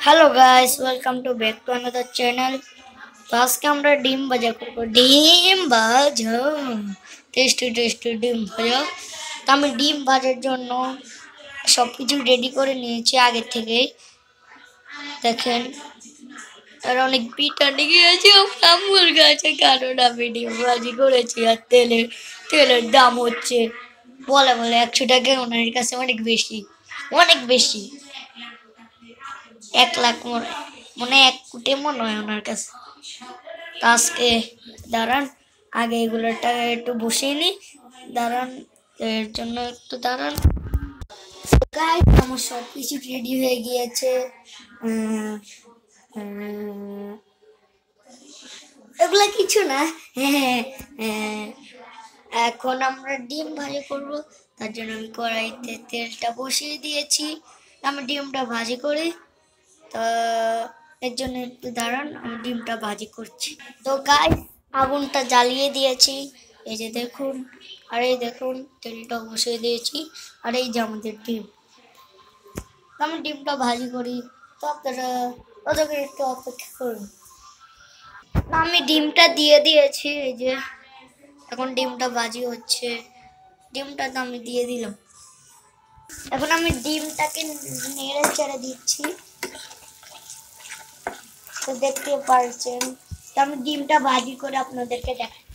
Hello guys, welcome to back to another channel. तो आज के আমরা ডিম ভাজা করব। ডিম ভাজা, টেস্টি টেস্টি ডিম ভাজা। তো আমি ডিম ভাজার জন্য সবকিছু রেডি করে নিয়েছি আগে থেকে। দেখেন, আর অনেক পিঠা নিয়ে গেছি আমার কাছে, কারণ আমি ডিম ভাজি করেছি। আর তেলের দাম হচ্ছে বলে বলে 100 টাকা ওনার কাছে অনেক বেশি, অনেক বেশি। 1 লাখ মনে 1 কোটি মনে হয় ওনার কাছে। তো আজকে দাঁড়ান, আগে এগুলোটা একটু বসিয়ে নিই। দাঁড়ান, এর জন্য একটু দাঁড়ান। গাইস, আমার সব কিছু রেডি হয়ে গিয়েছে। এগুলা কিছু না। হ্যাঁ, এখন আমরা ডিম ভাজি করব। তার জন্য আমি কড়াইতে তেলটা বসিয়ে দিয়েছি। আমি ডিমটা ভাজি করি। তো এর জন্য একটু দাঁড়ান, আমি ডিমটা ভাজি করছি। তো গাইস, আগুনটা জ্বালিয়ে দিয়েছি, এই যে দেখুন। আর এই দেখুন, তেলটা বসিয়ে দিয়েছি। আর এই যে আমাদের ডিম। আমি ডিমটা ভাজি করি, তো আপনারা ওদেরকে একটু অপেক্ষা করুন। আমি ডিমটা দিয়ে দিয়েছি, এই যে এখন ডিমটা ভাজি হচ্ছে। ডিমটা তো আমি দিয়ে দিলাম। এখন আমি ডিমটাকে নেড়ে চেড়ে দিচ্ছি, তো দেখতে পারছেন। তো আমি ডিমটা ভাজি করে আপনাদেরকে দেখাই।